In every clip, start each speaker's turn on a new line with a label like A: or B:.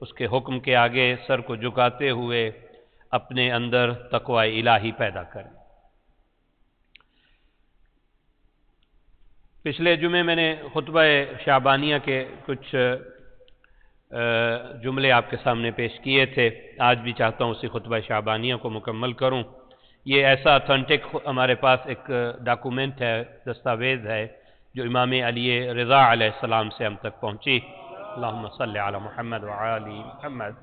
A: اس کے حکم کے آگے سر کو جھکاتے ہوئے اپنے اندر تقوی الہی پیدا کریں۔ پچھلے جمعے میں نے خطبہ شعبانیہ کے کچھ جملے آپ کے سامنے پیش کیے تھے، آج بھی چاہتا ہوں اسی خطبہ شعبانیہ کو مکمل کروں۔ یہ ایسا اتھینٹک ہمارے پاس ایک ڈاکومنٹ ہے، دستاویز ہے، جو امام علی رضا علیہ السلام سے ہم تک پہنچی۔ اللہم صلی علی محمد وعلی محمد۔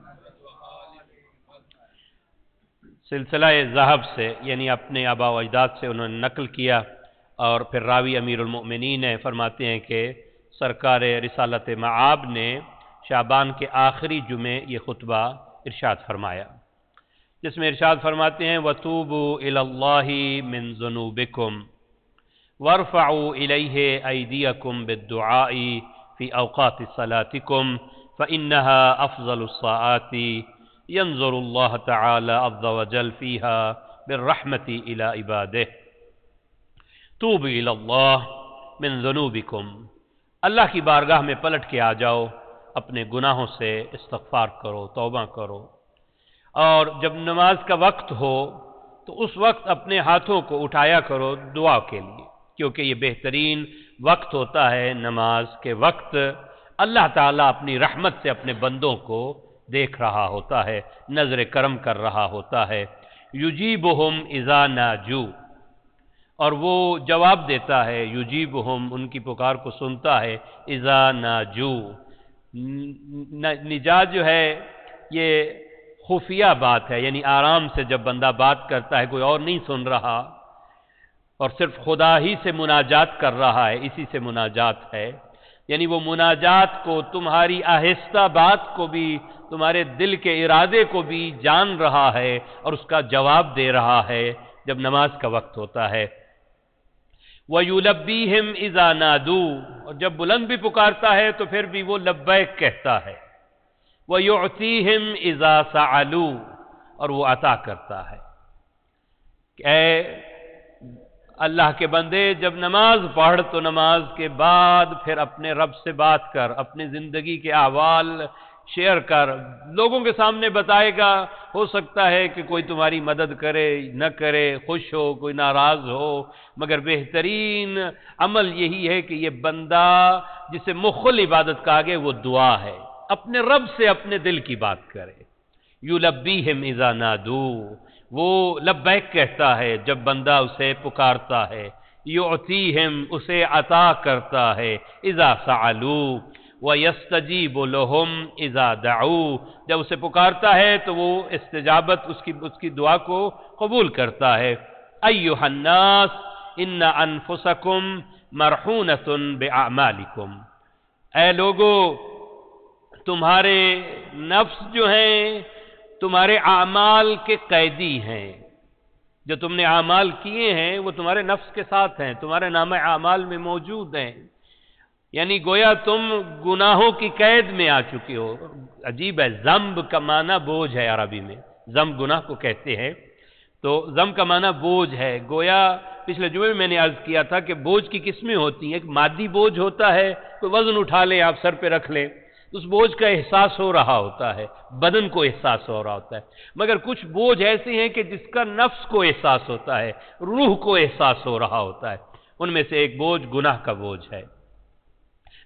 A: سلسلہ ذہب سے، یعنی اپنے آباء و اجداد سے انہوں نے نقل کیا، اور پھر راوی امیر المؤمنین فرماتے ہیں کہ سرکار رسالت معاب نے شعبان کے آخری جمعے یہ خطبہ ارشاد فرمایا، جس میں ارشاد فرماتے ہیں وَتُوبُوا إِلَى اللَّهِ مِن ذُنُوبِكُمْ وَارْفَعُوا إِلَيْهِ أَيْدِيَكُمْ بِالدُّعَاءِ فِي أَوْقَاتِ صَلَاتِكُمْ فَإِنَّهَا أَفْضَلُ الصَّاعَاتِ يَنظُرُ اللَّهُ تَعَالَى عَزَّ وَجَلَّ فِيهَا بِالرَّحْمَةِ إِلَى عِبَادِهِ توبوا إِلَى اللَّهِ مِن ذُنُوبِكُمْ، اللہ کی بارگاہ میں پلٹ کے آ جاؤ، اپنے گناہوں سے استغفار کرو، توبہ کرو، اور جب نماز کا وقت ہو تو اس وقت اپنے ہاتھوں کو اٹھایا کرو دعا کے لیے، کیونکہ یہ بہترین وقت ہوتا ہے نماز کے وقت۔ اللہ تعالیٰ اپنی رحمت سے اپنے بندوں کو دیکھ رہا ہوتا ہے، نظر کرم کر رہا ہوتا ہے۔ یجیبہم اذا ناجو، اور وہ جواب دیتا ہے، یجیبہم، ان کی پکار کو سنتا ہے، اذا ناجو۔ نجات جو ہے یہ خفیہ بات ہے، یعنی آرام سے جب بندہ بات کرتا ہے، کوئی اور نہیں سن رہا اور صرف خدا ہی سے مناجات کر رہا ہے، اسی سے مناجات ہے۔ یعنی وہ مناجات کو، تمہاری آہستہ بات کو بھی، تمہارے دل کے ارادے کو بھی جان رہا ہے اور اس کا جواب دے رہا ہے جب نماز کا وقت ہوتا ہے۔ وَيُلَبِّيهِمْ إِذَا نَادُوا، اور جب بلند بھی پکارتا ہے تو پھر بھی وہ لبیک کہتا ہے۔ وَيُعْطِيهِمْ إِذَا سَأَلُوا، اور وہ عطا کرتا ہے۔ کہ اے اللہ کے بندے، جب نماز پڑھ تو نماز کے بعد پھر اپنے رب سے بات کر، اپنی زندگی کے احوال شیئر کر، لوگوں کے سامنے بتائے گا، ہو سکتا ہے کہ کوئی تمہاری مدد کرے نہ کرے، خوش ہو، کوئی ناراض ہو، مگر بہترین عمل یہی ہے کہ یہ بندہ جسے مخل عبادت کہا گیا وہ دعا ہے، اپنے رب سے اپنے دل کی بات کرے۔ یلبیہم اذا نادو، وہ لبیک کہتا ہے جب بندہ اسے پکارتا ہے۔ یعطیہم، اسے عطا کرتا ہے۔ اذا سألوا وَيَسْتَجِيبُ لَهُمْ إِذَا دَعُوا، جب اسے پکارتا ہے تو وہ استجابت، اس کی دعا کو قبول کرتا ہے۔ أَيُّهَا النَّاسُ إِنَّ أَنفُسَكُمْ مَرْحُونَةٌ بِأَعْمَالِكُمْ، اے لوگو، تمہارے نفس جو ہیں تمہارے اعمال کے قیدی ہیں۔ جو تم نے اعمال کیے ہیں وہ تمہارے نفس کے ساتھ ہیں، تمہارے نام اعمال میں موجود ہیں، یعنی گویا تم گناہوں کی قید میں آ چکے ہو۔ عجیب ہے، ذنب کا معنی بوجھ ہے عربی میں، ذنب گناہ کو کہتے ہیں، تو ذنب کا معنی بوجھ ہے۔ گویا پچھلے جمعے میں نے عرض کیا تھا کہ بوجھ کی قسمیں ہوتی ہیں، ایک مادی بوجھ ہوتا ہے، کوئی وزن اٹھا لیں آپ سر پہ رکھ لیں، اس بوجھ کا احساس ہو رہا ہوتا ہے، بدن کو احساس ہو رہا ہوتا ہے، مگر کچھ بوجھ ایسے ہیں کہ جس کا نفس کو احساس ہوتا ہے، روح کو احساس ہو رہا ہوتا ہے۔ ان میں سے ایک بوجھ گناہ کا بوجھ ہے،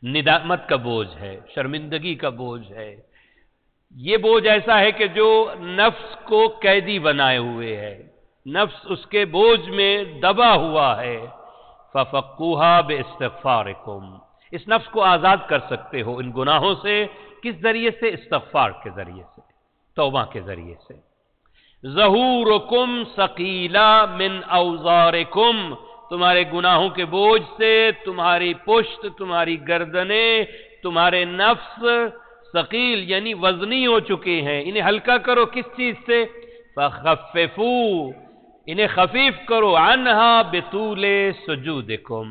A: ندامت کا بوجھ ہے، شرمندگی کا بوجھ ہے۔ یہ بوجھ ایسا ہے کہ جو نفس کو قیدی بنائے ہوئے ہے، نفس اس کے بوجھ میں دبا ہوا ہے۔ فَفَقُّوهَا بِإِسْتِغْفَارِكُمْ، اس نفس کو آزاد کر سکتے ہو ان گناہوں سے، کس ذریعے سے؟ استغفار کے ذریعے سے، توبہ کے ذریعے سے۔ ظہورکم ثقیلا من اوزارکم، تمہارے گناہوں کے بوجھ سے تمہاری پشت، تمہاری گردنیں، تمہارے نفس ثقیل یعنی وزنی ہو چکے ہیں، انہیں ہلکا کرو کس چیز سے؟ فخففوا، انہیں خفیف کرو، عنہا بطول سجودکم،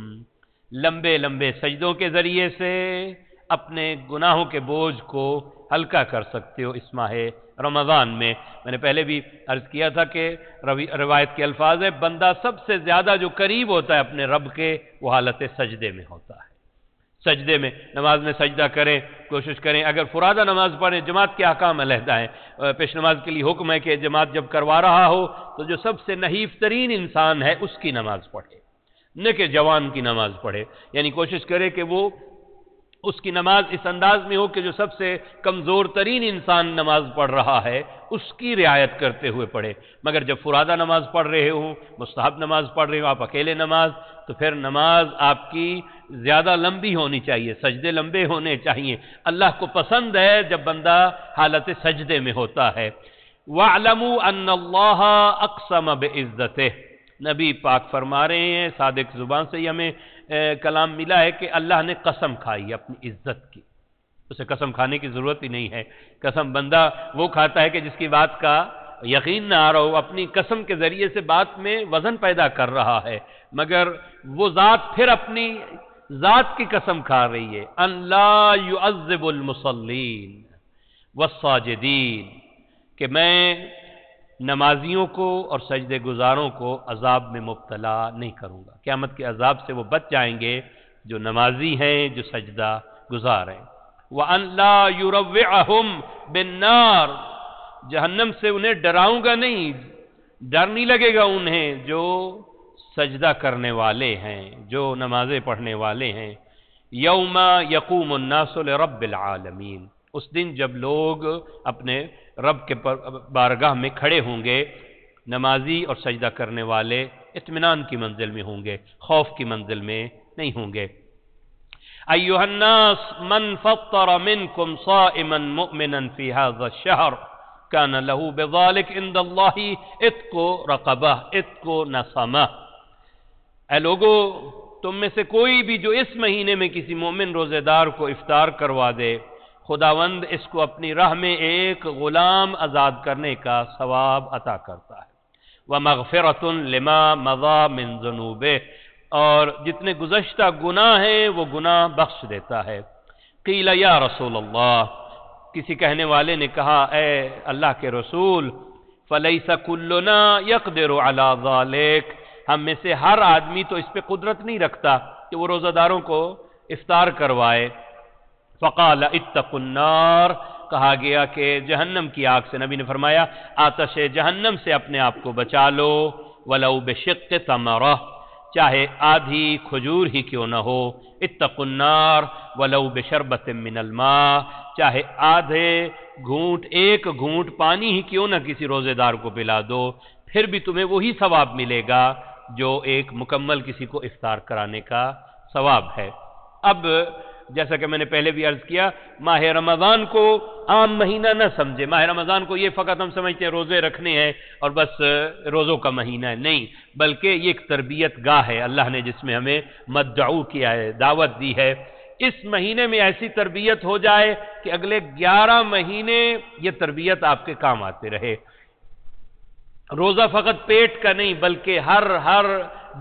A: لمبے لمبے سجدوں کے ذریعے سے اپنے گناہوں کے بوجھ کو ہلکا کر سکتے ہو اس ماہ رمضان میں۔ میں نے پہلے بھی عرض کیا تھا کہ روایت کے الفاظ ہے، بندہ سب سے زیادہ جو قریب ہوتا ہے اپنے رب کے، وہ حالت سجدے میں ہوتا ہے۔ سجدے میں، نماز میں سجدہ کریں، کوشش کریں. اگر فرادہ نماز پڑھیں، جماعت کے احکام علیحدہ ہیں. پیش نماز کے لیے حکم ہے کہ جماعت جب کروا رہا ہو تو جو سب سے نحیف ترین انسان ہے اس کی نماز پڑھے، نہ کہ جوان کی نماز پڑھے. یعنی کوشش کرے کہ وہ اس کی نماز اس انداز میں ہو کہ جو سب سے کمزور ترین انسان نماز پڑھ رہا ہے اس کی رعایت کرتے ہوئے پڑھے. مگر جب فرادہ نماز پڑھ رہے ہوں، مستحب نماز پڑھ رہے ہوں، آپ اکیلے نماز، تو پھر نماز آپ کی زیادہ لمبی ہونی چاہیے، سجدے لمبے ہونے چاہیے. اللہ کو پسند ہے جب بندہ حالت سجدے میں ہوتا ہے. وَاعْلَمُوا أَنَّ اللَّهَ أَقْسَمَ بِعِزَّتِهِ. نبی پاک فرما رہے ہیں، صادق زبان سے یہ ہمیں کلام ملا ہے کہ اللہ نے قسم کھائی اپنی عزت کی. اسے قسم کھانے کی ضرورت ہی نہیں ہے. قسم بندہ وہ کھاتا ہے کہ جس کی بات کا یقین نہ آ رہا ہو، اپنی قسم کے ذریعے سے بات میں وزن پیدا کر رہا ہے. مگر وہ ذات پھر اپنی ذات کی قسم کھا رہی ہے، ان لا يعذب المصلین والساجدین، کہ میں نمازیوں کو اور سجدے گزاروں کو عذاب میں مبتلا نہیں کروں گا. قیامت کے عذاب سے وہ بچ جائیں گے جو نمازی ہیں، جو سجدہ گزار ہیں. وَأَن لَا يُرَوِّعَهُمْ بِالنَّارِ، جہنم سے انہیں ڈراؤں گا نہیں، ڈر نہیں لگے گا انہیں جو سجدہ کرنے والے ہیں، جو نمازیں پڑھنے والے ہیں. یوم یقوم الناس لرب العالمین، اس دن جب لوگ اپنے رب کے بارگاہ میں کھڑے ہوں گے، نمازی اور سجدہ کرنے والے اطمینان کی منزل میں ہوں گے، خوف کی منزل میں نہیں ہوں گے. ایھا الناس من فطر منکم صائما مؤمنا فی ھذا الشہر کان له بذلک عند اللہ عتق رقبہ عتق نسمہ. اے لوگو، تم میں سے کوئی بھی جو اس مہینے میں کسی مومن روزے دار کو افطار کروا دے، خداوند اس کو اپنی راہ میں ایک غلام آزاد کرنے کا ثواب عطا کرتا ہے. وَمَغْفِرَةٌ لِمَا مَضَى مِن ذُنُوبِهِ، اور جتنے گزشتہ گناہ ہیں وہ گناہ بخش دیتا ہے. قیل یا رسول اللہ، کسی کہنے والے نے کہا اے اللہ کے رسول، فَلَيْسَ كُلُّنَا يَقْدِرُ عَلَى ذَلِكَ، ہم میں سے ہر آدمی تو اس پہ قدرت نہیں رکھتا کہ وہ روزہ داروں کو افطار کروائے. فقال اتقوا النار، کہا گیا کہ جہنم کی آگ سے. نبی نے فرمایا آتش جہنم سے اپنے آپ کو بچا لو، ولو بشق تمرہ، چاہے آدھی کھجور ہی کیوں نہ ہو. اتقوا النار ولو بشربۃ من الماء، چاہے آدھے گھونٹ، ایک گھونٹ پانی ہی کیوں نہ کسی روزے دار کو پلا دو، پھر بھی تمہیں وہی ثواب ملے گا جو ایک مکمل کسی کو افطار کرانے کا ثواب ہے. اب جیسا کہ میں نے پہلے بھی عرض کیا، ماہ رمضان کو عام مہینہ نہ سمجھے. ماہ رمضان کو یہ فقط ہم سمجھتے ہیں روزے رکھنے ہیں اور بس روزوں کا مہینہ ہے، نہیں، بلکہ یہ ایک تربیت گاہ ہے اللہ نے جس میں ہمیں مدعو کیا ہے، دعوت دی ہے. اس مہینے میں ایسی تربیت ہو جائے کہ اگلے 11 مہینے یہ تربیت آپ کے کام آتے رہے. روزہ فقط پیٹ کا نہیں بلکہ ہر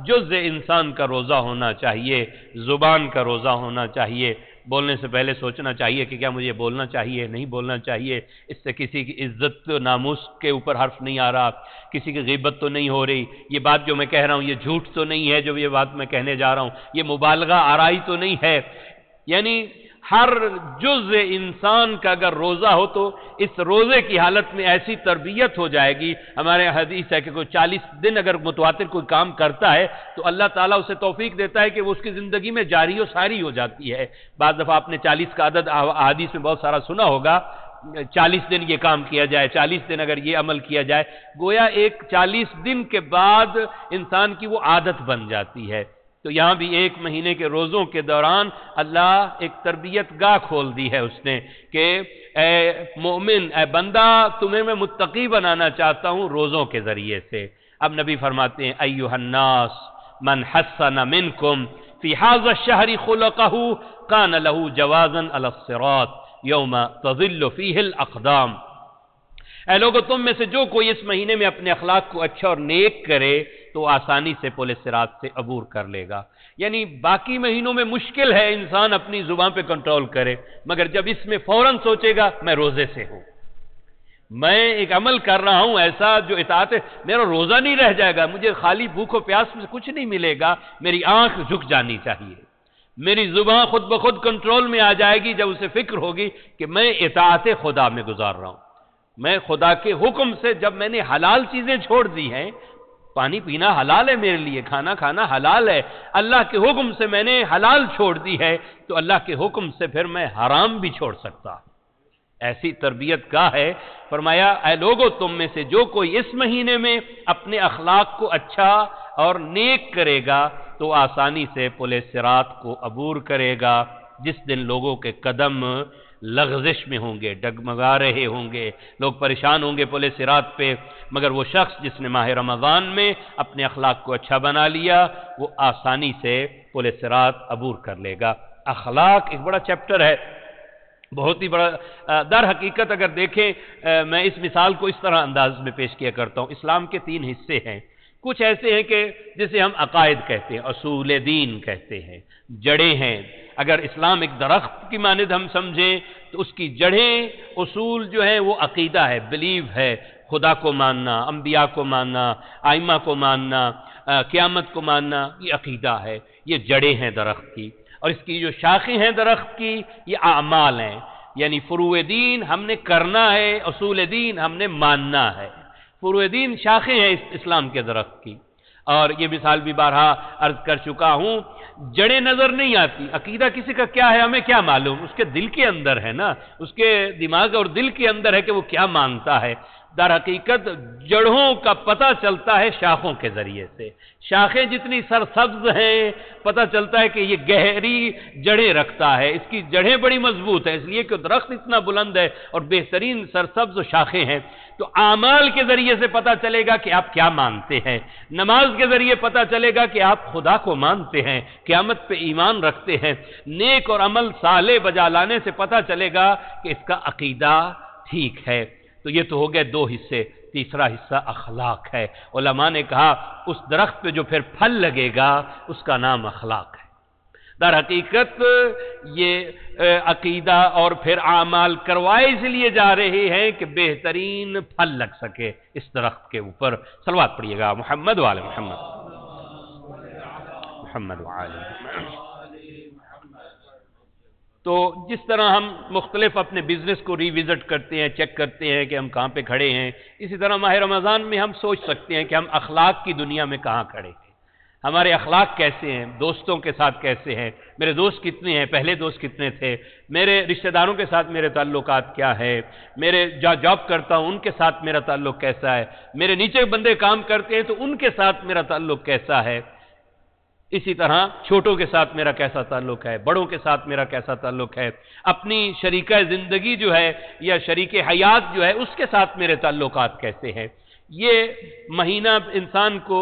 A: جز انسان کا روزہ ہونا چاہیے. زبان کا روزہ ہونا چاہیے. بولنے سے پہلے سوچنا چاہیے کہ کیا مجھے بولنا چاہیے، نہیں بولنا چاہیے، اس سے کسی کی عزت ناموس کے اوپر حرف نہیں آ رہا، کسی کی غیبت تو نہیں ہو رہی، یہ بات جو میں کہہ رہا ہوں یہ جھوٹ تو نہیں ہے جو یہ بات میں کہنے جا رہا ہوں، یہ مبالغہ آرائی تو نہیں ہے. یعنی ہر جز انسان کا اگر روزہ ہو تو اس روزے کی حالت میں ایسی تربیت ہو جائے گی. ہمارے حدیث ہے کہ کوئی 40 دن اگر متواتر کوئی کام کرتا ہے تو اللہ تعالیٰ اسے توفیق دیتا ہے کہ وہ اس کی زندگی میں جاری و ساری ہو جاتی ہے. بعض دفعہ آپ نے 40 کا عدد احادیث میں بہت سارا سنا ہوگا، 40 دن یہ کام کیا جائے، 40 دن اگر یہ عمل کیا جائے، گویا ایک 40 دن کے بعد انسان کی وہ عادت بن جاتی ہے. تو یہاں بھی 1 مہینے کے روزوں کے دوران اللہ ایک تربیت گاہ کھول دی ہے اس نے کہ اے مومن، اے بندہ، تمہیں میں متقی بنانا چاہتا ہوں روزوں کے ذریعے سے. اب نبی فرماتے ہیں ایھا الناس من حسن منکم فی ھذا الشہر خلقہ کان لہ جوازا علی الصراط یوم تظل فیہ الاقدام. اے لوگو، تم میں سے جو کوئی اس مہینے میں اپنے اخلاق کو اچھا اور نیک کرے تو آسانی سے پل صراط سے عبور کر لے گا. یعنی باقی مہینوں میں مشکل ہے انسان اپنی زبان پہ کنٹرول کرے، مگر جب اس میں فوراً سوچے گا میں روزے سے ہوں، میں ایک عمل کر رہا ہوں ایسا جو اطاعت ہے، میرا روزہ نہیں رہ جائے گا، مجھے خالی بھوک و پیاس میں کچھ نہیں ملے گا، میری آنکھ جھک جانی چاہیے. میری زبان خود بخود کنٹرول میں آ جائے گی جب اسے فکر ہوگی کہ میں اطاعت خدا میں گزار رہا ہوں. میں خدا کے حکم سے جب میں نے حلال چیزیں چھوڑ دی ہیں، پانی پینا حلال ہے میرے لیے، کھانا کھانا حلال ہے، اللہ کے حکم سے میں نے حلال چھوڑ دی ہے، تو اللہ کے حکم سے پھر میں حرام بھی چھوڑ سکتا. ایسی تربیت کا ہے. فرمایا اے لوگو، تم میں سے جو کوئی اس مہینے میں اپنے اخلاق کو اچھا اور نیک کرے گا تو آسانی سے پل صراط کو عبور کرے گا، جس دن لوگوں کے قدم لغزش میں ہوں گے، ڈگمگا رہے ہوں گے، لوگ پریشان ہوں گے پل صراط پہ. مگر وہ شخص جس نے ماہ رمضان میں اپنے اخلاق کو اچھا بنا لیا، وہ آسانی سے پل صراط عبور کر لے گا. اخلاق ایک بڑا چیپٹر ہے، بہت ہی بڑا. در حقیقت اگر دیکھیں، میں اس مثال کو اس طرح انداز میں پیش کیا کرتا ہوں. اسلام کے 3 حصے ہیں. کچھ ایسے ہیں کہ جسے ہم عقائد کہتے ہیں، اصول دین کہتے ہیں، جڑیں ہیں. اگر اسلام ایک درخت کی مانند ہم سمجھیں تو اس کی جڑیں، اصول جو ہیں وہ عقیدہ ہے، بلیو ہے، خدا کو ماننا، انبیاء کو ماننا، ائمہ کو ماننا، قیامت کو ماننا، یہ عقیدہ ہے، یہ جڑیں ہیں درخت کی. اور اس کی جو شاخیں ہیں درخت کی، یہ اعمال ہیں. یعنی فروع دین ہم نے کرنا ہے، اصول دین ہم نے ماننا ہے. فروع دین شاخیں ہیں اس اسلام کے درخت کی. اور یہ مثال بھی بارہا عرض کر چکا ہوں. جڑیں نظر نہیں آتی. عقیدہ کسی کا کیا ہے ہمیں کیا معلوم، اس کے دل کے اندر ہے نا، اس کے دماغ اور دل کے اندر ہے کہ وہ کیا مانتا ہے. در حقیقت جڑوں کا پتہ چلتا ہے شاخوں کے ذریعے سے. شاخیں جتنی سرسبز ہیں، پتہ چلتا ہے کہ یہ گہری جڑیں رکھتا ہے، اس کی جڑیں بڑی مضبوط ہیں، اس لیے کہ درخت اتنا بلند ہے اور بہترین سرسبز شاخیں ہیں. تو اعمال کے ذریعے سے پتہ چلے گا کہ آپ کیا مانتے ہیں. نماز کے ذریعے پتہ چلے گا کہ آپ خدا کو مانتے ہیں، قیامت پہ ایمان رکھتے ہیں. نیک اور عمل صالح بجا لانے سے پتہ چلے گا کہ اس کا عقیدہ ٹھیک ہے. تو یہ تو ہو گئے 2 حصے. تیسرا حصہ اخلاق ہے. علماء نے کہا اس درخت پہ جو پھر پھل لگے گا اس کا نام اخلاق ہے. در حقیقت یہ عقیدہ اور پھر اعمال کروائے اس لیے جا رہے ہیں کہ بہترین پھل لگ سکے اس درخت کے اوپر. صلوات پڑھیے گا محمد وعلی محمد، محمد وعلی محمد. تو جس طرح ہم مختلف اپنے بزنس کو ریوزٹ کرتے ہیں، چیک کرتے ہیں کہ ہم کہاں پہ کھڑے ہیں، اسی طرح ماہ رمضان میں ہم سوچ سکتے ہیں کہ ہم اخلاق کی دنیا میں کہاں کھڑے ہیں. ہمارے اخلاق کیسے ہیں، دوستوں کے ساتھ کیسے ہیں، میرے دوست کتنے ہیں، پہلے دوست کتنے تھے، میرے رشتہ داروں کے ساتھ میرے تعلقات کیا ہے، میرے جاب کرتا ہوں ان کے ساتھ میرا تعلق کیسا ہے، میرے نیچے بندے کام کرتے ہیں تو ان کے ساتھ میرا تعلق کیسا ہے. اسی طرح چھوٹوں کے ساتھ میرا کیسا تعلق ہے، بڑوں کے ساتھ میرا کیسا تعلق ہے، اپنی شریکہ زندگی جو ہے یا شریک حیات جو ہے اس کے ساتھ میرے تعلقات کیسے ہیں. یہ مہینہ انسان کو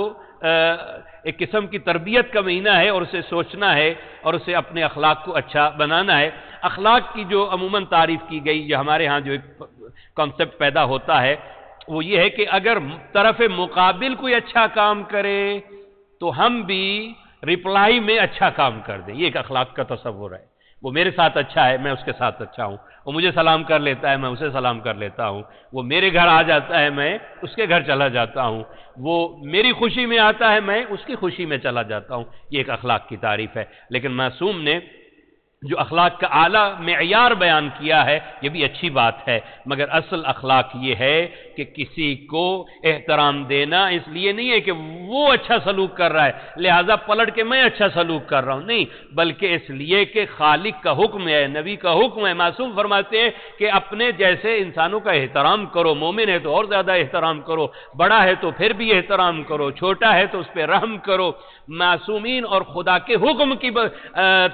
A: ایک قسم کی تربیت کا مہینہ ہے اور اسے سوچنا ہے اور اسے اپنے اخلاق کو اچھا بنانا ہے. اخلاق کی جو عموماً تعریف کی گئی، جو ہمارے ہاں جو ایک کانسیپٹ پیدا ہوتا ہے وہ یہ ہے کہ اگر طرف مقابل کوئی اچھا کام کرے تو ہم بھی رپلائی میں اچھا کام کر دیں. یہ ایک اخلاق کا تصور ہے. وہ میرے ساتھ اچھا ہے، میں اس کے ساتھ اچھا ہوں. وہ مجھے سلام کر لیتا ہے، میں اسے سلام کر لیتا ہوں. وہ میرے گھر آ جاتا ہے، میں اس کے گھر چلا جاتا ہوں. وہ میری خوشی میں آتا ہے، میں اس کی خوشی میں چلا جاتا ہوں. یہ ایک اخلاق کی تعریف ہے. لیکن معصوم نے جو اخلاق کا اعلیٰ معیار بیان کیا ہے یہ بھی اچھی بات ہے، مگر اصل اخلاق یہ ہے کہ کسی کو احترام دینا اس لیے نہیں ہے کہ وہ اچھا سلوک کر رہا ہے لہذا پلٹ کے میں اچھا سلوک کر رہا ہوں، نہیں، بلکہ اس لیے کہ خالق کا حکم ہے، نبی کا حکم ہے. معصوم فرماتے ہیں کہ اپنے جیسے انسانوں کا احترام کرو. مومن ہے تو اور زیادہ احترام کرو، بڑا ہے تو پھر بھی احترام کرو، چھوٹا ہے تو اس پہ رحم کرو. معصومین اور خدا کے حکم کی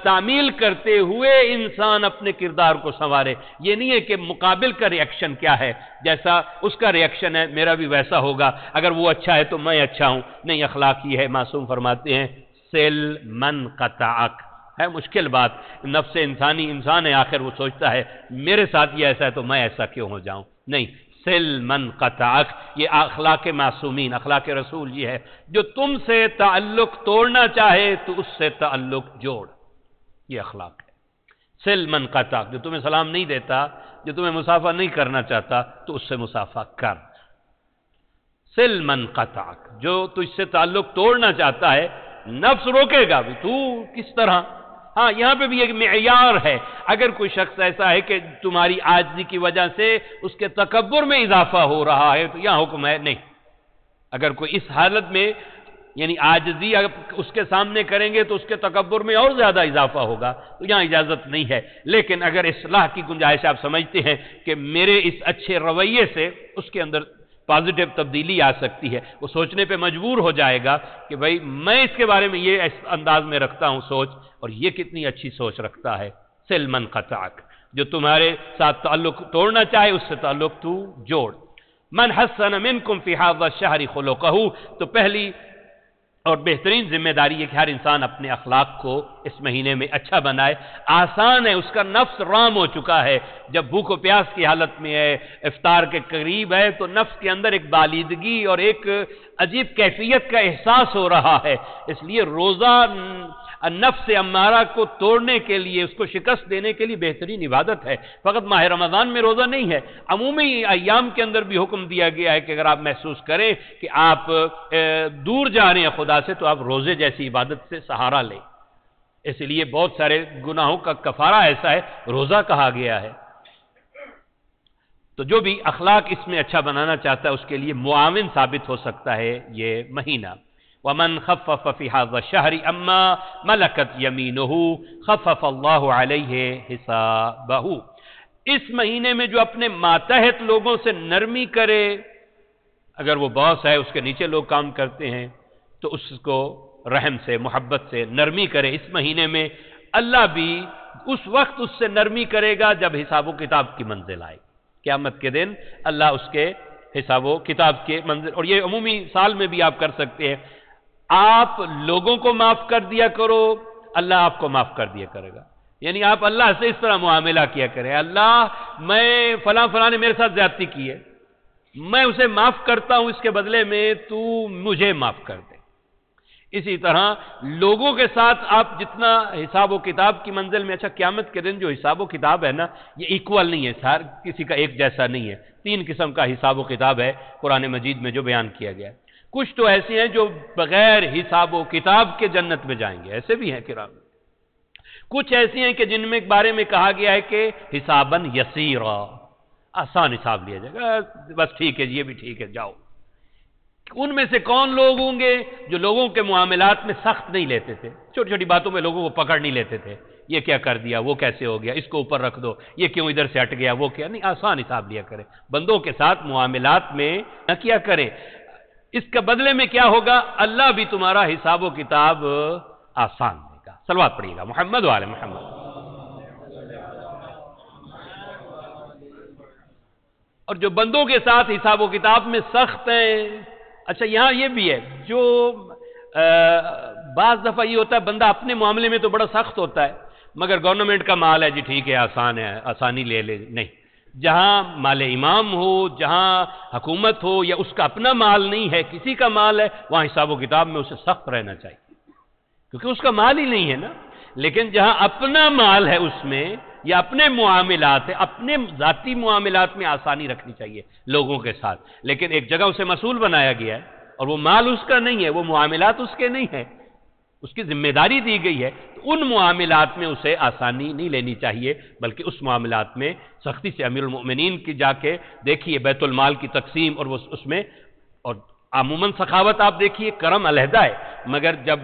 A: تعمیل کرتے ہوئے انسان اپنے کردار کو سنوارے. یہ نہیں ہے کہ مقابل کا ریاکشن کیا ہے، جیسا اس کا ریاکشن ہے میرا بھی ویسا ہوگا، اگر وہ اچھا ہے تو میں اچھا ہوں. نہیں، اخلاق یہ ہے. معصوم فرماتے ہیں سل من قطعک. ہے مشکل بات، نفس انسانی انسان ہے، آخر وہ سوچتا ہے میرے ساتھ یہ ایسا ہے تو میں ایسا کیوں ہو جاؤں. نہیں، سل من قطعک. یہ اخلاق معصومین، اخلاق رسول یہ ہے جو تم سے تعلق توڑنا چاہے تو اس سے تعلق جوڑ. یہ اخلاق ہے. سل من قطعک، جو تمہیں سلام نہیں دیتا، جو تمہیں مصافحہ نہیں کرنا چاہتا تو اس سے مصافحہ کر. سل من قطعک، جو تجھ سے تعلق توڑنا چاہتا ہے نفس روکے گا بھی، تو کس طرح ہاں یہاں پہ بھی ایک معیار ہے، اگر کوئی شخص ایسا ہے کہ تمہاری عاجزی کی وجہ سے اس کے تکبر میں اضافہ ہو رہا ہے تو یہاں حکم ہے نہیں، اگر کوئی اس حالت میں یعنی عاجزی اس کے سامنے کریں گے تو اس کے تکبر میں اور زیادہ اضافہ ہوگا، تو یہاں اجازت نہیں ہے۔ لیکن اگر اصلاح کی گنجائش آپ سمجھتے ہیں کہ میرے اس اچھے رویے سے اس کے اندر پازیٹیو تبدیلی آ سکتی ہے، وہ سوچنے پہ مجبور ہو جائے گا کہ بھائی میں اس کے بارے میں یہ انداز میں رکھتا ہوں سوچ، اور یہ کتنی اچھی سوچ رکھتا ہے، سل من قطعک، جو تمہارے ساتھ تعلق توڑنا چاہے اس سے تعلق تو جوڑ۔ من حسن منکم فی ھذا الشہر خلقہ، تو پہلی اور بہترین ذمہ داری ہے کہ ہر انسان اپنے اخلاق کو اس مہینے میں اچھا بنائے۔ آسان ہے، اس کا نفس رام ہو چکا ہے، جب بھوک و پیاس کی حالت میں ہے، افطار کے قریب ہے، تو نفس کے اندر ایک بالیدگی اور ایک عجیب کیفیت کا احساس ہو رہا ہے، اس لیے روزہ نفس امارہ کو توڑنے کے لیے، اس کو شکست دینے کے لیے بہترین عبادت ہے۔ فقط ماہ رمضان میں روزہ نہیں ہے، عمومی ایام کے اندر بھی حکم دیا گیا ہے کہ اگر آپ محسوس کریں کہ آپ دور جا رہے ہیں خدا سے تو آپ روزے جیسی عبادت سے سہارا لیں، اس لیے بہت سارے گناہوں کا کفارہ ایسا ہے، روزہ کہا گیا ہے۔ تو جو بھی اخلاق اس میں اچھا بنانا چاہتا ہے اس کے لیے معاون ثابت ہو سکتا ہے یہ مہینہ۔ وَمَنْ خَفَّفَ فِي هَذَا الشَّهْرِ أَمَّا مَلَكَتْ يَمِينُهُ خَفَّفَ اللَّهُ عَلَيْهِ حِسَابَهُ، اس مہینے میں جو اپنے ماتحت لوگوں سے نرمی کرے، اگر وہ باس ہے اس کے نیچے لوگ کام کرتے ہیں تو اس کو رحم سے محبت سے نرمی کرے، اس مہینے میں اللہ بھی اس وقت اس سے نرمی کرے گا جب حساب و کتاب کی منزل آئے، قیامت کے دن اللہ اس کے حساب و کتاب کے منزل، اور یہ عمومی سال میں بھی آپ کر سکتے ہیں، آپ لوگوں کو معاف کر دیا کرو، اللہ آپ کو معاف کر دیا کرے گا، یعنی آپ اللہ سے اس طرح معاملہ کیا کریں، اللہ میں فلاں نے میرے ساتھ زیادتی کی ہے، میں اسے معاف کرتا ہوں، اس کے بدلے میں تو مجھے معاف کر دے۔ اسی طرح لوگوں کے ساتھ آپ جتنا حساب و کتاب کی منزل میں، اچھا قیامت کے دن جو حساب و کتاب ہے نا یہ ایکول نہیں ہے، ہر کسی کا ایک جیسا نہیں ہے، 3 قسم کا حساب و کتاب ہے قرآن مجید میں جو بیان کیا گیا ہے۔ کچھ تو ایسے ہیں جو بغیر حساب و کتاب کے جنت میں جائیں گے، ایسے بھی ہیں کرام، کچھ ایسے ہیں کہ جن میں بارے میں کہا گیا ہے کہ حساباً یسیرا، آسان حساب لیا جائے گا، بس ٹھیک ہے یہ بھی ٹھیک ہے جاؤ۔ ان میں سے کون لوگ ہوں گے جو لوگوں کے معاملات میں سخت نہیں لیتے تھے، چھوٹی چھوٹی باتوں میں لوگوں کو پکڑ نہیں لیتے تھے، یہ کیا کر دیا، وہ کیسے ہو گیا، اس کو اوپر رکھ دو، یہ کیوں ادھر سے ہٹ گیا، وہ کیا نہیں، آسان حساب لیا کرے، بندوں کے ساتھ معاملات میں نہ کیا کرے، اس کے بدلے میں کیا ہوگا، اللہ بھی تمہارا حساب و کتاب آسان دے گا۔ صلوات پڑھیے گا محمد وعلی محمد۔ اور جو بندوں کے ساتھ حساب و کتاب میں سخت ہیں، اچھا یہاں یہ بھی ہے، جو بعض دفعہ یہ ہوتا ہے بندہ اپنے معاملے میں تو بڑا سخت ہوتا ہے، مگر گورنمنٹ کا مال ہے جی ٹھیک ہے آسان ہے، آسانی لے لے، نہیں، جہاں مال امام ہو، جہاں حکومت ہو، یا اس کا اپنا مال نہیں ہے کسی کا مال ہے، وہاں حساب و کتاب میں اسے سخت رہنا چاہیے، کیونکہ اس کا مال ہی نہیں ہے نا۔ لیکن جہاں اپنا مال ہے اس میں یا اپنے معاملات ہے، اپنے ذاتی معاملات میں آسانی رکھنی چاہیے لوگوں کے ساتھ، لیکن ایک جگہ اسے مسئول بنایا گیا ہے اور وہ مال اس کا نہیں ہے، وہ معاملات اس کے نہیں ہیں، اس کی ذمہ داری دی گئی ہے، تو ان معاملات میں اسے آسانی نہیں لینی چاہیے، بلکہ اس معاملات میں سختی سے امیر المؤمنین کی جا کے دیکھیے بیت المال کی تقسیم، اور وہ اس میں، اور عموماً سخاوت آپ دیکھیے کرم علیحدہ ہے، مگر جب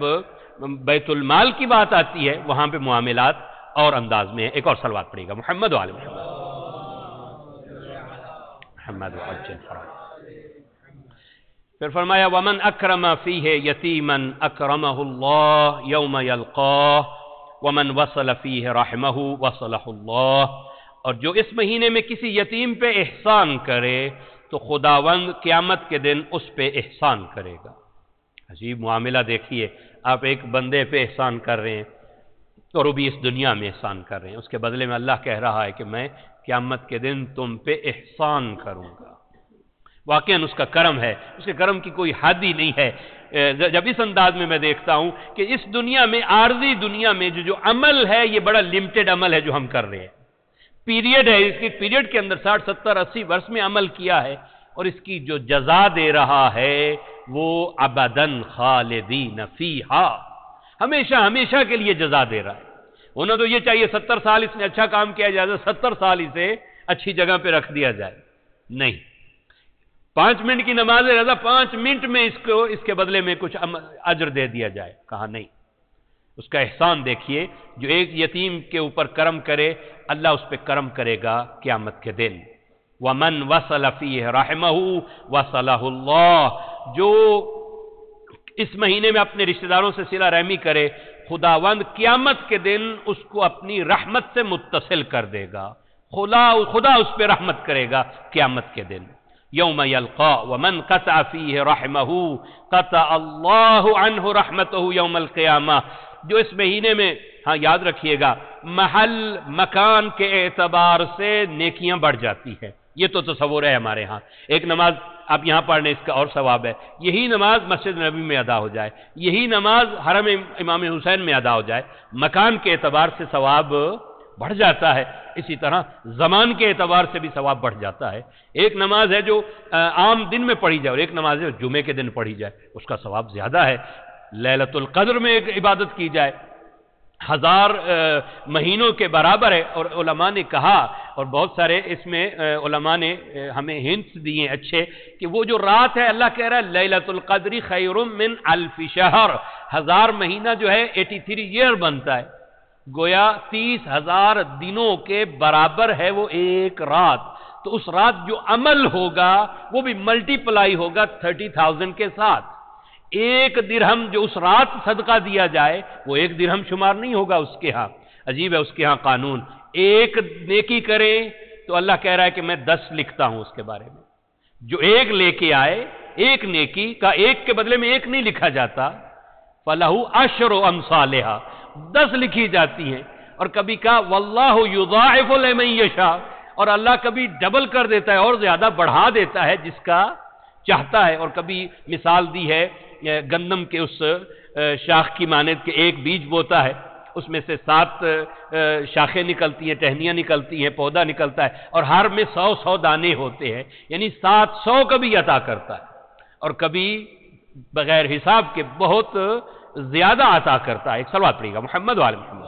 A: بیت المال کی بات آتی ہے وہاں پہ معاملات اور انداز میں ہے۔ ایک اور صلوات پڑھیے گا محمد وعلی محمد۔ محمد وعجل فرج۔ پھر فرمایا وَمَنْ أَكْرَمَ فِيهِ يَتِيمًا أَكْرَمَهُ اللَّهُ يَوْمَ يَلْقَاهُ وَمَنْ وَصَلَ فِيهِ رَحْمَهُ وَصَلَهُ اللَّهُ، اور جو اس مہینے میں کسی یتیم پہ احسان کرے تو خداوند قیامت کے دن اس پہ احسان کرے گا۔ عجیب معاملہ دیکھیے، آپ ایک بندے پہ احسان کر رہے ہیں اور وہ بھی اس دنیا میں احسان کر رہے ہیں، اس کے بدلے میں اللہ کہہ رہا ہے کہ میں قیامت کے دن تم پہ احسان کروں گا۔ واقعاً اس کا کرم ہے، اس کے کرم کی کوئی حد ہی نہیں ہے۔ جب اس انداز میں میں دیکھتا ہوں کہ اس دنیا میں، عارضی دنیا میں جو عمل ہے یہ بڑا لمیٹڈ عمل ہے جو ہم کر رہے ہیں، پیریڈ ہے، اس کی پیریڈ کے اندر 60 70 80 برس میں عمل کیا ہے، اور اس کی جو جزا دے رہا ہے وہ ابداً خالدین فیہا، ہمیشہ ہمیشہ کے لیے جزا دے رہا ہے۔ انہیں تو یہ چاہیے 70 سال اس نے اچھا کام کیا جائے، 70 سال اسے اچھی جگہ پہ رکھ دیا جائے، نہیں، 5 منٹ کی نماز رضا 5 منٹ میں اس کے بدلے میں کچھ اجر دے دیا جائے، کہا نہیں، اس کا احسان دیکھیے، جو ایک یتیم کے اوپر کرم کرے اللہ اس پہ کرم کرے گا قیامت کے دن۔ وَمَنْ وَصَلَ فِيهِ رَحِمَهُ وَصَلَهُ اللَّهُ، جو اس مہینے میں اپنے رشتہ داروں سے صلہ رحمی کرے خداوند قیامت کے دن اس کو اپنی رحمت سے متصل کر دے گا، خدا اس پہ رحمت کرے گا قیامت کے دن۔ یوم یلقا ومن قطع فیہ رحمہ قطع اللہ عنہ رحمتہ یوم القیامہ، جو اس مہینے میں، ہاں یاد رکھیے گا، محل مکان کے اعتبار سے نیکیاں بڑھ جاتی ہیں، یہ تو تصور ہے ہمارے ہاں، ایک نماز آپ یہاں پڑھنے اس کا اور ثواب ہے، یہی نماز مسجد نبی میں ادا ہو جائے، یہی نماز حرم امام حسین میں ادا ہو جائے، مکان کے اعتبار سے ثواب بڑھ جاتا ہے، اسی طرح زمان کے اعتبار سے بھی ثواب بڑھ جاتا ہے۔ ایک نماز ہے جو عام دن میں پڑھی جائے اور ایک نماز ہے جمعے کے دن پڑھی جائے، اس کا ثواب زیادہ ہے۔ لیلۃ القدر میں ایک عبادت کی جائے 1000 مہینوں کے برابر ہے، اور علماء نے کہا، اور بہت سارے اس میں علماء نے ہمیں ہنٹس دیے اچھے، کہ وہ جو رات ہے اللہ کہہ رہا ہے لیلۃ القدر خیر من 1000 شہر، 1000 مہینہ جو ہے 83 ایئر بنتا ہے، گویا 30,000 دنوں کے برابر ہے وہ ایک رات، تو اس رات جو عمل ہوگا وہ بھی ملٹی پلائی ہوگا 30,000 کے ساتھ۔ ایک درہم جو اس رات صدقہ دیا جائے وہ ایک درہم شمار نہیں ہوگا اس کے ہاں، عجیب ہے اس کے ہاں قانون، ایک نیکی کریں تو اللہ کہہ رہا ہے کہ میں 10 لکھتا ہوں اس کے بارے میں، جو ایک لے کے آئے، ایک نیکی کا ایک کے بدلے میں ایک نہیں لکھا جاتا، فَلَهُ عَشْرُ أَمْثَالِهَا 10 لکھی جاتی ہیں، اور کبھی کہا وَاللَّهُ يُضَاعِفُ لِمَن يَشَاءُ، اور اللہ کبھی ڈبل کر دیتا ہے اور زیادہ بڑھا دیتا ہے جس کا چاہتا ہے، اور کبھی مثال دی ہے گندم کے اس شاخ کی مانند کے ایک بیج بوتا ہے، اس میں سے 7 شاخیں نکلتی ہیں، ٹہنیاں نکلتی ہیں، پودا نکلتا ہے، اور ہر میں 100 دانے ہوتے ہیں، یعنی 700 کبھی عطا کرتا ہے، اور کبھی بغیر حساب کے بہت زیادہ عطا کرتا ہے۔ ایک صلوات پڑھیے گا محمد وعلی محمد۔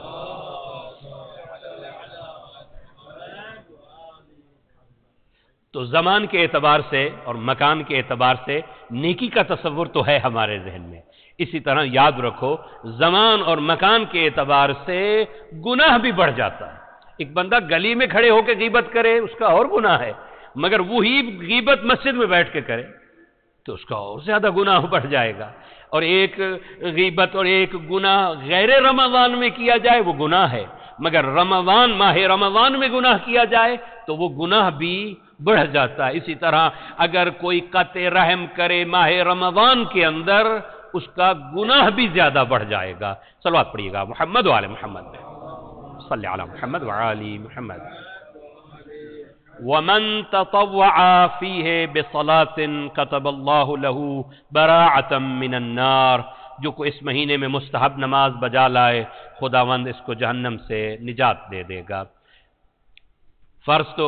A: تو زمان کے اعتبار سے اور مکان کے اعتبار سے نیکی کا تصور تو ہے ہمارے ذہن میں، اسی طرح یاد رکھو زمان اور مکان کے اعتبار سے گناہ بھی بڑھ جاتا ہے۔ ایک بندہ گلی میں کھڑے ہو کے غیبت کرے اس کا اور گناہ ہے، مگر وہی غیبت مسجد میں بیٹھ کے کرے تو اس کا اور زیادہ گناہ بڑھ جائے گا، اور ایک غیبت اور ایک گناہ غیر رمضان میں کیا جائے وہ گناہ ہے، مگر ماہ رمضان میں گناہ کیا جائے تو وہ گناہ بھی بڑھ جاتا ہے۔ اسی طرح اگر کوئی قطع رحم کرے ماہ رمضان کے اندر اس کا گناہ بھی زیادہ بڑھ جائے گا۔ صلوات پڑھیے گا محمد وعلی محمد، صلی علی محمد وعلی محمد۔ وَمَن تَطَوَّعَ فِيهِ بِصَلَاةٍ كَتَبَ اللَّهُ لَهُ بَرَاءَةً مِّنَ النَّارِ، جو کوئی اس مہینے میں مستحب نماز بجا لائے خداوند اس کو جہنم سے نجات دے دے گا۔ فرض تو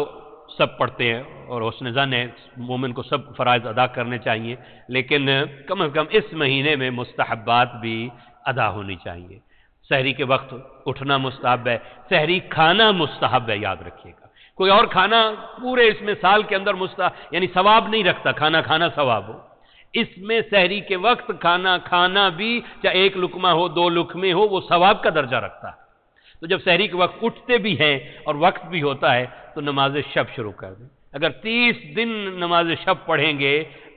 A: سب پڑھتے ہیں اور حسن ظن ہے مومن کو سب فرائض ادا کرنے چاہیے، لیکن کم از کم اس مہینے میں مستحبات بھی ادا ہونی چاہیے۔ سحری کے وقت اٹھنا مستحب ہے، سحری کھانا مستحب ہے، یاد رکھیے گا، کوئی اور کھانا پورے اس میں سال کے اندر یعنی ثواب نہیں رکھتا، کھانا ثواب ہو، اس میں سحری کے وقت کھانا بھی چاہے 1 لقمہ ہو 2 لقمے ہو وہ ثواب کا درجہ رکھتا ہے۔ تو جب سحری کے وقت اٹھتے بھی ہیں اور وقت بھی ہوتا ہے تو نماز شب شروع کر دیں، اگر 30 دن نماز شب پڑھیں گے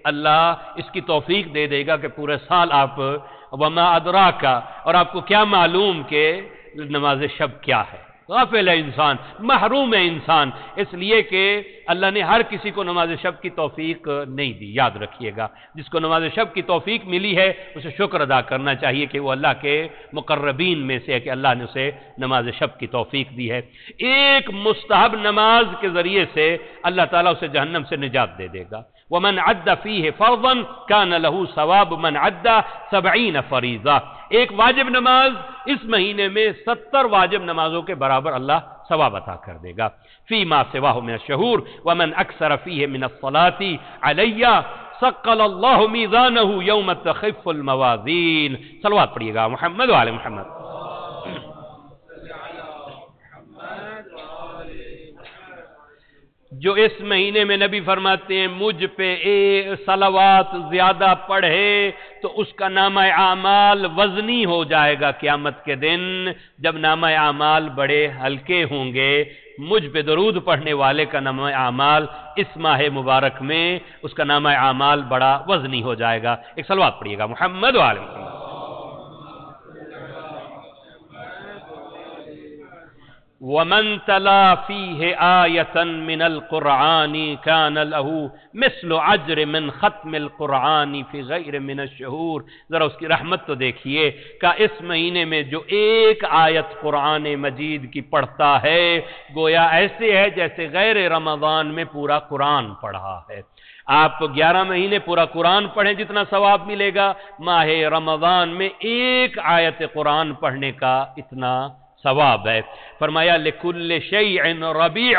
A: اللہ اس کی توفیق دے دے گا کہ پورے سال آپ وما ادراکا، اور آپ کو کیا معلوم کہ نماز شب کیا ہے، غافل ہے انسان، محروم ہے انسان، اس لیے کہ اللہ نے ہر کسی کو نماز شب کی توفیق نہیں دی، یاد رکھیے گا، جس کو نماز شب کی توفیق ملی ہے اسے شکر ادا کرنا چاہیے کہ وہ اللہ کے مقربین میں سے ہے کہ اللہ نے اسے نماز شب کی توفیق دی ہے۔ ایک مستحب نماز کے ذریعے سے اللہ تعالیٰ اسے جہنم سے نجات دے دے گا۔ وَمَنْ عَدَّ فِيهِ فَرْضًا كَانَ لَهُ ثَوَابُ مَنْ عَدَّ 70 فَرِيضَةً، ایک واجب نماز اس مہینے میں 70 واجب نمازوں کے برابر اللہ ثواب عطا کر دے گا۔ فی ما سواہ من الشہور ومن اکثر فیہ من الصلاة علیہ ثقل اللہ میزانہ یوم تخف الموازین۔ صلوات پڑھیے گا محمد وعلی محمد۔ جو اس مہینے میں نبی فرماتے ہیں مجھ پہ صلوات زیادہ پڑھے تو اس کا نامہ اعمال وزنی ہو جائے گا قیامت کے دن، جب نامہ اعمال بڑے ہلکے ہوں گے، مجھ پہ درود پڑھنے والے کا نامہ اعمال اس ماہ مبارک میں اس کا نامہ اعمال بڑا وزنی ہو جائے گا۔ ایک صلوات پڑھیے گا محمد وعلی محمد۔ ومن تلا فيه آية من القرآن كان له مثل اجر من ختم القرآن في غیر من الشہور۔ ذرا اس کی رحمت تو دیکھیے کہ اس مہینے میں جو ایک آیت قرآن مجید کی پڑھتا ہے گویا ایسے ہے جیسے غیر رمضان میں پورا قرآن پڑھا ہے۔ آپ 11 مہینے پورا قرآن پڑھیں جتنا ثواب ملے گا، ماہ رمضان میں ایک آیت قرآن پڑھنے کا اتنا ثواب ہے۔ فرمایا لکل شیء ربیع،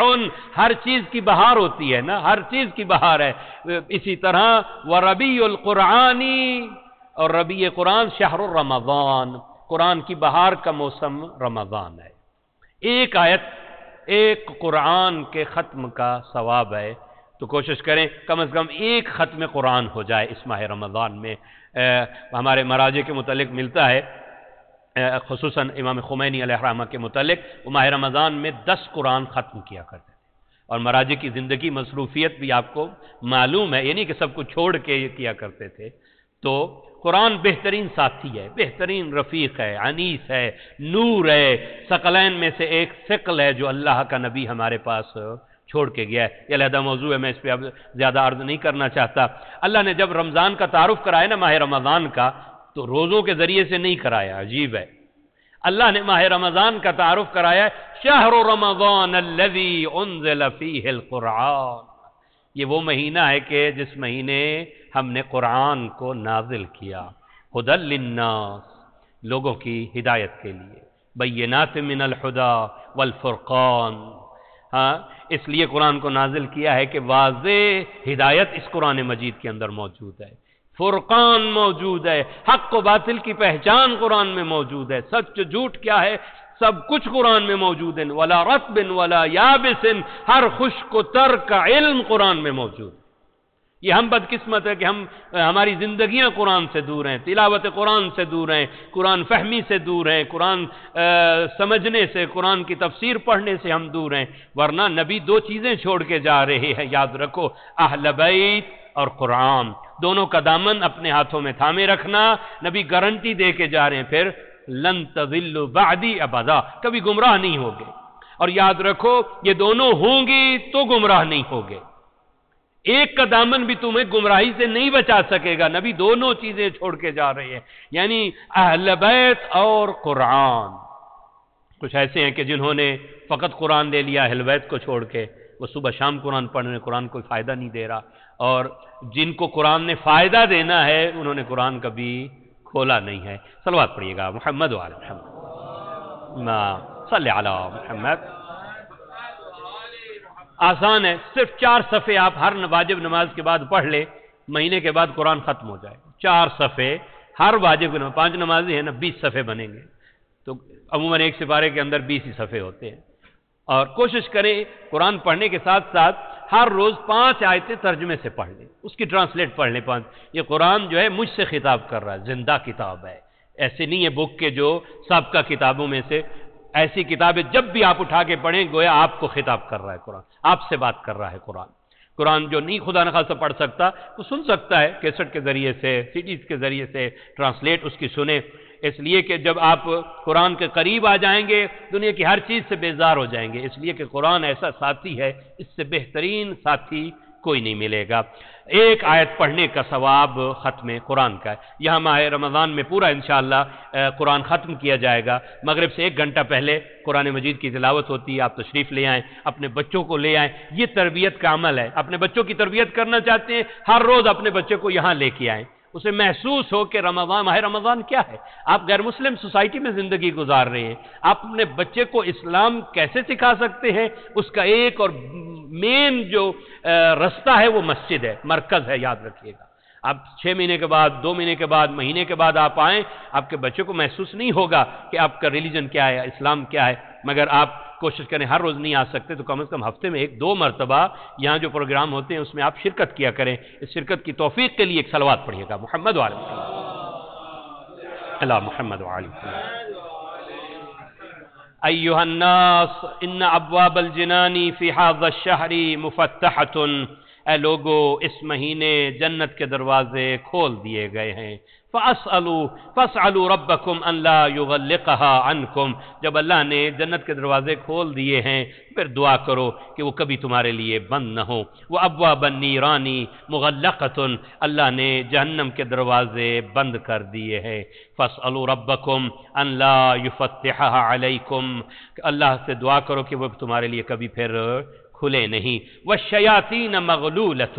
A: ہر چیز کی بہار ہوتی ہے نا، ہر چیز کی بہار ہے، اسی طرح وربیع القرآن، اور ربیع قرآن شہر رمضان، قرآن کی بہار کا موسم رمضان ہے۔ ایک آیت ایک قرآن کے ختم کا ثواب ہے، تو کوشش کریں کم از کم ایک ختم قرآن ہو جائے اس ماہ رمضان میں۔ ہمارے مراجع کے متعلق ملتا ہے، خصوصاً امام خمینی علیہ الرحمہ کے متعلق، وہ ماہ رمضان میں 10 قرآن ختم کیا کرتے تھے، اور مراجع کی زندگی مصروفیت بھی آپ کو معلوم ہے، یعنی کہ سب کچھ چھوڑ کے یہ کیا کرتے تھے۔ تو قرآن بہترین ساتھی ہے، بہترین رفیق ہے، انیس ہے، نور ہے، ثقلین میں سے ایک ثقل ہے جو اللہ کا نبی ہمارے پاس چھوڑ کے گیا ہے۔ یہ علیحدہ موضوع ہے، میں اس پہ اب زیادہ عرض نہیں کرنا چاہتا۔ اللہ نے جب رمضان کا تعارف کرایا نا ماہ رمضان کا، تو روزوں کے ذریعے سے نہیں کرایا، عجیب ہے۔ اللہ نے ماہ رمضان کا تعارف کرایا شہر رمضان الذی انزل فیہ القرآن، یہ وہ مہینہ ہے کہ جس مہینے ہم نے قرآن کو نازل کیا، ھدی للناس، لوگوں کی ہدایت کے لیے، بینات من الہدی والفرقان، ہاں اس لیے قرآن کو نازل کیا ہے کہ واضح ہدایت اس قرآن مجید کے اندر موجود ہے، فرقان موجود ہے، حق و باطل کی پہچان قرآن میں موجود ہے، سچ جھوٹ کیا ہے سب کچھ قرآن میں موجود ہے، ولا رطب ولا یابس، ہر خشک و تر کا علم قرآن میں موجود ہے۔ یہ ہم بدقسمت ہے کہ ہماری زندگیاں قرآن سے دور ہیں، تلاوت قرآن سے دور ہیں، قرآن فہمی سے دور ہیں، قرآن سمجھنے سے، قرآن کی تفسیر پڑھنے سے ہم دور ہیں، ورنہ نبی 2 چیزیں چھوڑ کے جا رہے ہیں، یاد رکھو، اہل بیت اور قرآن، دونوں کا دامن اپنے ہاتھوں میں تھامے رکھنا، نبی گارنٹی دے کے جا رہے ہیں، پھر لن تضلوا بعدی ابدا، کبھی گمراہ نہیں ہوگے، اور یاد رکھو یہ دونوں ہوں گی تو گمراہ نہیں ہوگے، ایک کا دامن بھی تمہیں گمراہی سے نہیں بچا سکے گا، نبی دونوں چیزیں چھوڑ کے جا رہے ہیں، یعنی اہل بیت اور قرآن۔ کچھ ایسے ہیں کہ جنہوں نے فقط قرآن لے لیا اہل بیت کو چھوڑ کے، وہ صبح شام قرآن پڑھ رہے ہیں، قرآن کوئی فائدہ نہیں دے رہا، اور جن کو قرآن نے فائدہ دینا ہے انہوں نے قرآن کبھی کھولا نہیں ہے۔ صلوات پڑھیے گا محمد وعلی محمد، صلی علی محمد۔ آسان ہے، صرف 4 صفحے آپ ہر واجب نماز کے بعد پڑھ لے، مہینے کے بعد قرآن ختم ہو جائے، 4 صفحے ہر واجب نماز، 5 نمازی ہیں نا، 20 صفحے بنیں گے، تو عموماً ایک سپارے کے اندر 20 ہی صفحے ہوتے ہیں، اور کوشش کریں قرآن پڑھنے کے ساتھ ساتھ ہر روز 5 آیتیں ترجمے سے پڑھ لیں، اس کی ٹرانسلیٹ پڑھ لیں 5۔ یہ قرآن جو ہے مجھ سے خطاب کر رہا ہے، زندہ کتاب ہے، ایسے نہیں ہے بک کے جو سابقہ کتابوں میں سے، ایسی کتابیں جب بھی آپ اٹھا کے پڑھیں گویا آپ کو خطاب کر رہا ہے قرآن، آپ سے بات کر رہا ہے قرآن۔ قرآن جو نہیں خدا نخواستہ پڑھ سکتا وہ سن سکتا ہے، کیسٹ کے ذریعے سے، CDs کے ذریعے سے ٹرانسلیٹ اس کی سنیں، اس لیے کہ جب آپ قرآن کے قریب آ جائیں گے دنیا کی ہر چیز سے بیزار ہو جائیں گے، اس لیے کہ قرآن ایسا ساتھی ہے، اس سے بہترین ساتھی کوئی نہیں ملے گا۔ ایک آیت پڑھنے کا ثواب ختم قرآن کا ہے۔ یہاں ماہ رمضان میں پورا انشاءاللہ قرآن ختم کیا جائے گا، مغرب سے 1 گھنٹہ پہلے قرآن مجید کی تلاوت ہوتی ہے، آپ تشریف لے آئیں، اپنے بچوں کو لے آئیں، یہ تربیت کا عمل ہے۔ اپنے بچوں کی تربیت کرنا چاہتے ہیں، ہر روز اپنے بچے کو یہاں لے کے آئیں، اسے محسوس ہو کہ رمضان، ماہ رمضان کیا ہے۔ آپ غیر مسلم سوسائٹی میں زندگی گزار رہے ہیں، آپ اپنے بچے کو اسلام کیسے سکھا سکتے ہیں؟ اس کا ایک اور مین جو رستہ ہے وہ مسجد ہے، مرکز ہے، یاد رکھیے گا۔ آپ 6 مہینے کے بعد، 2 مہینے کے بعد، مہینے کے بعد آپ آئیں، آپ کے بچے کو محسوس نہیں ہوگا کہ آپ کا ریلیجن کیا ہے، اسلام کیا ہے، مگر آپ کوشش کریں ہر روز نہیں آ سکتے تو کم از کم ہفتے میں 1-2 مرتبہ یہاں جو پروگرام ہوتے ہیں اس میں آپ شرکت کیا کریں. اس شرکت کی توفیق کے لیے ایک صلوات پڑھیے گا محمد وعلی اللہ محمد وعلی. ایھا الناس ان ابواب الجنان فی ھذا الشہر مفتحۃ، اے لوگو اس مہینے جنت کے دروازے کھول دیے گئے ہیں. فاسألوا ربکم ان لا یغلقها عنکم، جب اللہ نے جنت کے دروازے کھول دیے ہیں پھر دعا کرو کہ وہ کبھی تمہارے لیے بند نہ ہو. وابواب النیران مغلقۃ، اللہ نے جہنم کے دروازے بند کر دیے ہیں. فاسألوا ربکم ان لا یفتحها علیکم، اللہ سے دعا کرو کہ وہ تمہارے لیے کبھی پھر کھلے نہیں. والشیاطین مغلولۃ،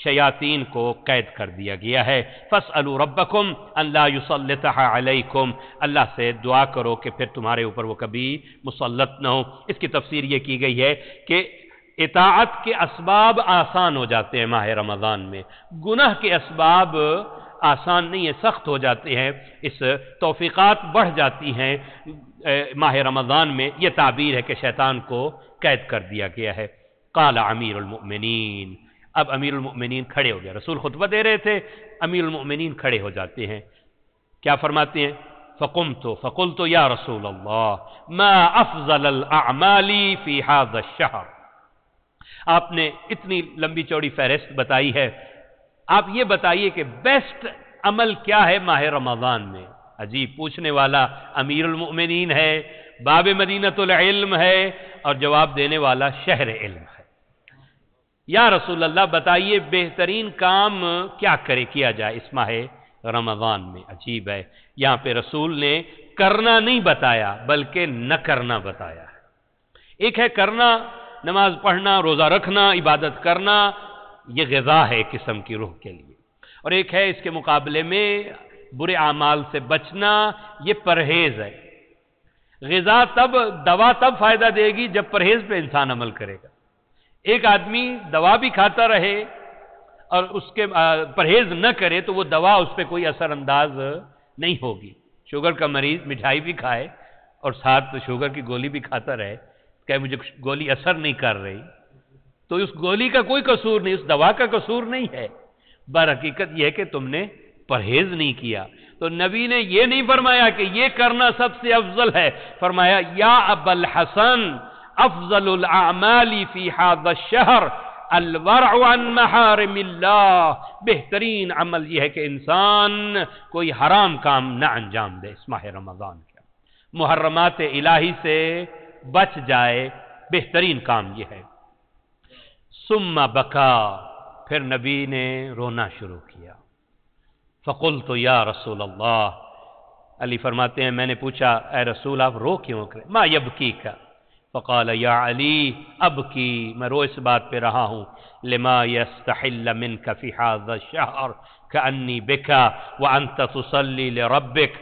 A: شیاطین کو قید کر دیا گیا ہے. فاسألوا ربکم ان لا یسلطها علیکم، اللہ سے دعا کرو کہ پھر تمہارے اوپر وہ کبھی مسلط نہ ہو. اس کی تفسیر یہ کی گئی ہے کہ اطاعت کے اسباب آسان ہو جاتے ہیں ماہ رمضان میں، گناہ کے اسباب آسان نہیں ہے، سخت ہو جاتے ہیں. اس توفیقات بڑھ جاتی ہیں ماہ رمضان میں. یہ تعبیر ہے کہ شیطان کو قید کر دیا گیا ہے. قال امیر المؤمنین، اب امیر المؤمنین کھڑے ہو گئے. رسول خطبہ دے رہے تھے، امیر المؤمنین کھڑے ہو جاتے ہیں. کیا فرماتے ہیں؟ فقلت یا رسول اللہ ما افضل الاعمال فی ھذا الشہر. آپ نے اتنی لمبی چوڑی فہرست بتائی ہے، آپ یہ بتائیے کہ بیسٹ عمل کیا ہے ماہ رمضان میں. عجیب، پوچھنے والا امیر المؤمنین ہے، باب مدینۃ العلم ہے، اور جواب دینے والا شہر علم ہے. یا رسول اللہ بتائیے بہترین کام کیا جائے اس ماہ رمضان میں. عجیب ہے، یہاں پہ رسول نے کرنا نہیں بتایا بلکہ نہ کرنا بتایا ہے. ایک ہے کرنا، نماز پڑھنا، روزہ رکھنا، عبادت کرنا، یہ غذا ہے ایک قسم کی روح کے لیے. اور ایک ہے اس کے مقابلے میں برے اعمال سے بچنا، یہ پرہیز ہے. غذا دوا تب فائدہ دے گی جب پرہیز پہ انسان عمل کرے گا. ایک آدمی دوا بھی کھاتا رہے اور اس کے پرہیز نہ کرے تو وہ دوا اس پہ کوئی اثر انداز نہیں ہوگی. شوگر کا مریض مٹھائی بھی کھائے اور ساتھ شوگر کی گولی بھی کھاتا رہے کہ مجھے گولی اثر نہیں کر رہی، تو اس گولی کا کوئی قصور نہیں، اس دوا کا قصور نہیں ہے. برحقیقت یہ ہے کہ تم نے پرہیز نہیں کیا. تو نبی نے یہ نہیں فرمایا کہ یہ کرنا سب سے افضل ہے، فرمایا یا ابا الحسن افضل الاعمال فی ھذا الشہر الورع عن محارم اللہ. بہترین عمل یہ ہے کہ انسان کوئی حرام کام نہ انجام دے اس ماہ رمضان کے، محرمات الہی سے بچ جائے، بہترین کام یہ ہے. ثم بکا، پھر نبی نے رونا شروع کیا. فقلت یا رسول اللہ، علی فرماتے ہیں میں نے پوچھا اے رسول آپ رو کیوں کرے؟ ما یبکیک؟ فقال یا علی ابکی، میں رو اس بات پہ رہا ہوں لما یستحل منک فی ھذا الشہر کانی بکا وانت تصلی لربک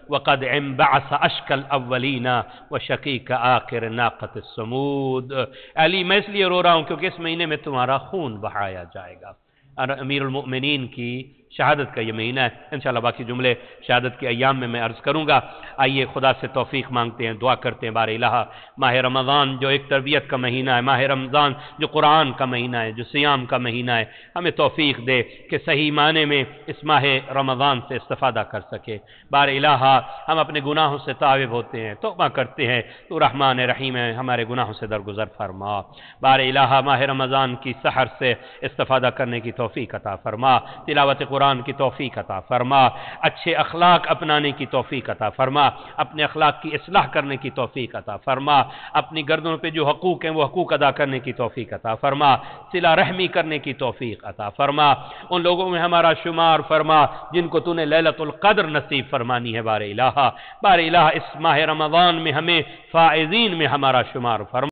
A: وقد انبعث اشقى الاولین وشقیق آخر ناقۃ الصمود. علی میں اس لیے رو رہا ہوں کیونکہ اس مہینے میں تمہارا خون بہایا جائے گا. اور امیر المؤمنین کی شہادت کا یہ مہینہ ہے. انشاءاللہ باقی جملے شہادت کے ایام میں عرض کروں گا. آئیے خدا سے توفیق مانگتے ہیں، دعا کرتے ہیں بار الہ ماہ رمضان جو ایک تربیت کا مہینہ ہے، ماہ رمضان جو قرآن کا مہینہ ہے، جو صیام کا مہینہ ہے، ہمیں توفیق دے کہ صحیح معنی میں اس ماہ رمضان سے استفادہ کر سکے. بار الہ ہم اپنے گناہوں سے تائب ہوتے ہیں، توبہ کرتے ہیں، تو رحمان رحیم ہے، ہمارے گناہوں سے درگزر فرما. بار الہ ماہ رمضان کی سحر سے استفادہ کرنے کی توفیق عطا فرما، تلاوت قرآن کی توفیق عطا فرما، اچھے اخلاق اپنانے کی توفیق عطا فرما، اپنے اخلاق کی اصلاح کرنے کی توفیق عطا فرما، اپنی گردنوں پہ جو حقوق ہیں وہ حقوق ادا کرنے کی توفیق عطا فرما، صلہ رحمی کرنے کی توفیق عطا فرما. ان لوگوں میں ہمارا شمار فرما جن کو تو نے لیلۃ القدر نصیب فرمانی ہے. بار الہ اس ماہ رمضان میں ہمیں فائزین میں ہمارا شمار فرما.